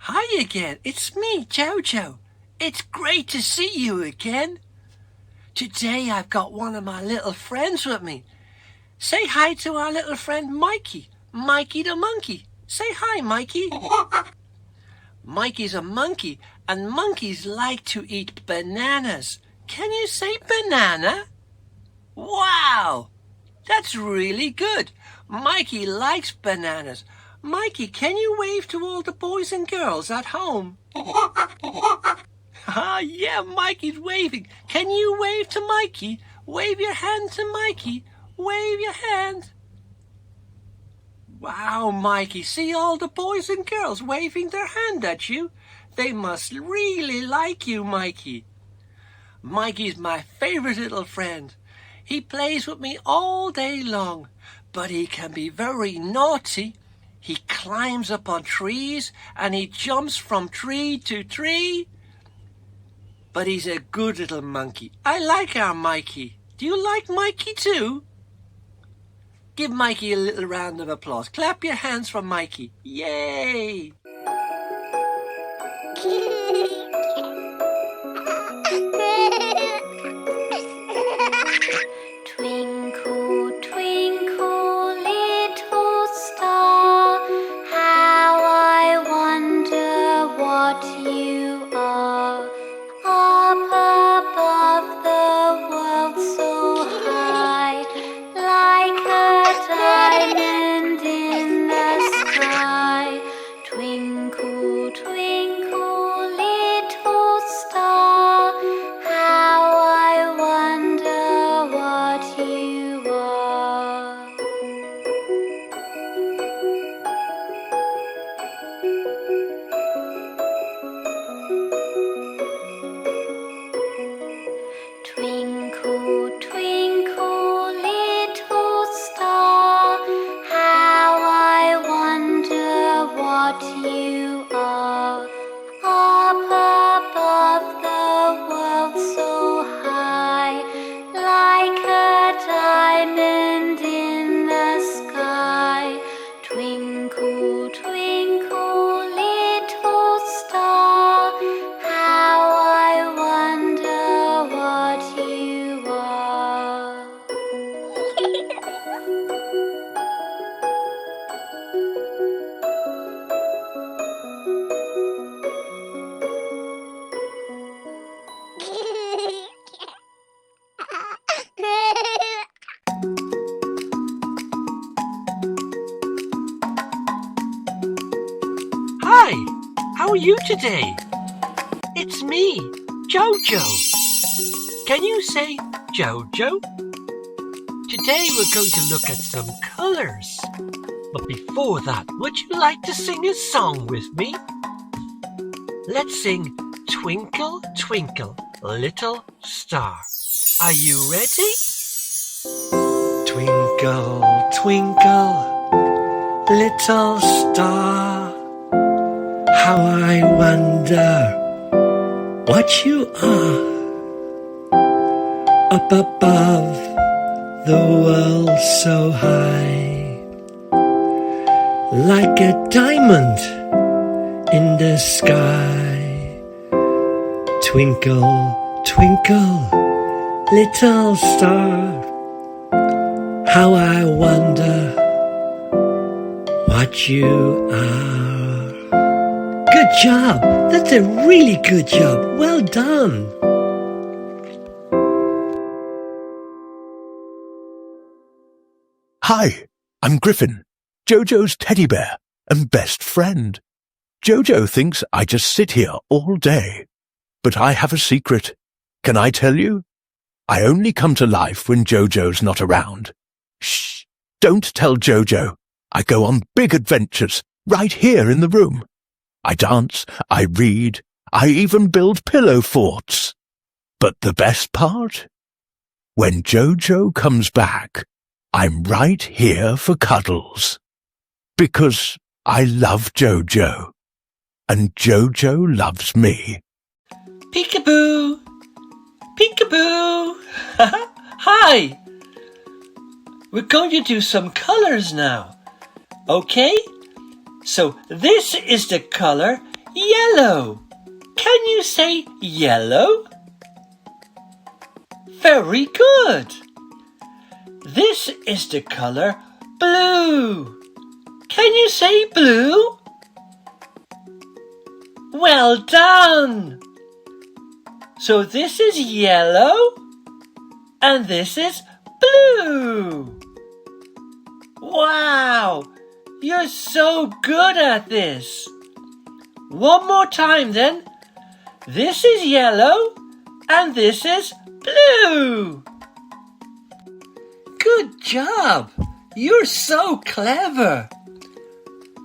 Hi again, it's me, JoJo. It's great to see you again. Today I've got one of my little friends with me. Say hi to our little friend Mikey. Mikey the monkey. Say hi, Mikey. Mikey's a monkey, and monkeys like to eat bananas. Can you say banana? Wow! That's really good. Mikey likes bananas. Mikey, can you wave to all the boys and girls at home? Yeah, Mikey's waving. Can you wave to Mikey? Wave your hand to Mikey. Wave your hand. Wow, Mikey, see all the boys and girls waving their hand at you? They must really like you, Mikey. Mikey's my favorite little friend. He plays with me all day long, but he can be very naughty. He climbs up on trees and he jumps from tree to tree. But he's a good little monkey. I like our Mikey. Do you like Mikey too? Give Mikey a little round of applause. Clap your hands for Mikey. Yay! Twinkle, twinkle, little star, how I wonder what you are. Up above the world so high, like a diamond in the sky. Twinkle, twinkle, little star, how I wonder what you are. Twinkle, twinkle, little star, how I wonder what you are. Up above the world so high, like a diamond in the sky. Twinkle, twinkle, little star, how I wonder what you are. Hi, how are you today? It's me, JoJo. Can you say JoJo? Today we're going to look at some colors. But before that, would you like to sing a song with me? Let's sing Twinkle, Twinkle, Little Star. Are you ready? Twinkle, twinkle, little star, how I wonder what you are. Up above the world so high, like a diamond in the sky. Twinkle, twinkle, little star, how I wonder what you are. Good job! That's a really good job. Well done! Hi, I'm Griffin, JoJo's teddy bear and best friend. JoJo thinks I just sit here all day. But I have a secret. Can I tell you? I only come to life when JoJo's not around. Shh! Don't tell JoJo. I go on big adventures right here in the room. I dance, I read, I even build pillow forts. But the best part? When JoJo comes back, I'm right here for cuddles. Because I love JoJo. And JoJo loves me. Peekaboo! Peekaboo! Hi! We're going to do some colors now. Okay? So this is the color Yellow. Can you say yellow? Very good. This is the color blue. Can you say blue? Well done. So this is yellow and this is blue. Wow, you're so good at this. One more time then. This is yellow and this is blue. Good job. You're so clever.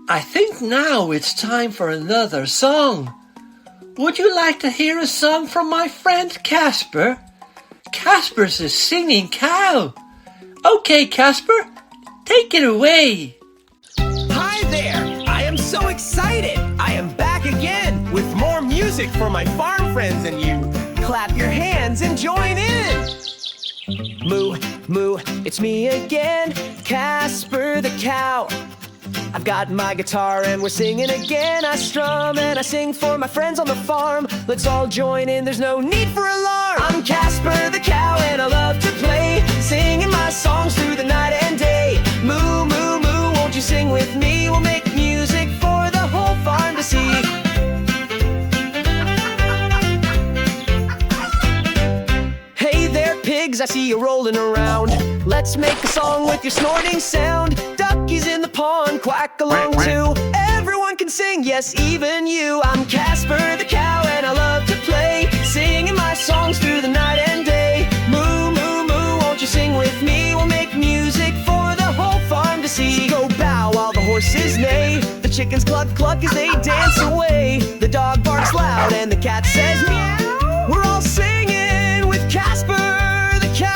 I think now it's time for another song. Would you like to hear a song from my friend Kasper? Kasper's a singing cow. Okay, Kasper, take it away. Hi there! I am so excited! I am back again with more music for my farm friends and you. Clap your hands and join in! Moo, moo, it's me again, Kasper the cow. I've got my guitar and we're singing again. I strum and I sing for my friends on the farm. Let's all join in, there's no need for alarm. I'm Kasper the cow and I love to play, singing my songs through the night and day. Moo, moo, moo, won't you sing with me? We'll make music for the whole farm to see. Hey there, pigs, I see you rolling around. Let's make a song with your snorting sound. Duckies in the pond, quack along too. Everyone can sing, yes, even you. I'm Kasper the cow and I love to play, singing my songs through the night and day. Moo, moo, moo, won't you sing with me? We'll make music for the whole farm to see. Go bow while the horses neigh. The chickens cluck cluck as they dance away. The dog barks loud and the cat says meow. We're all singing with Kasper the cow.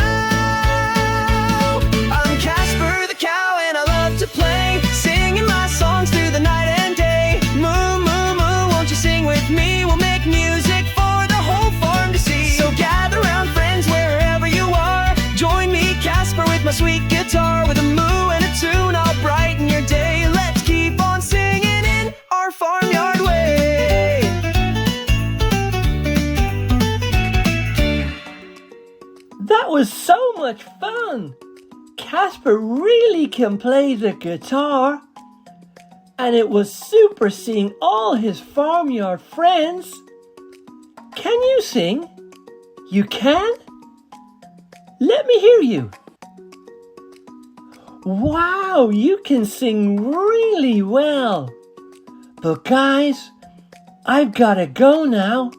I'm Kasper the cow and I love to play, singing my songs through the night and day. Moo, moo, moo, won't you sing with me? We'll make music for the whole farm to see. So gather round, friends, wherever you are. Join me, Kasper, with my sweet guitar. With a moo and a tune, I'll brighten your day. Let's keep on singing in our farmyard way. That was so much fun. Kasper really can play the guitar. And it was super seeing all his farmyard friends. Can you sing? You can? Let me hear you. Wow, you can sing really well. But guys, I've got to go now.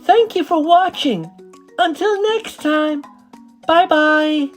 Thank you for watching. Until next time, bye-bye.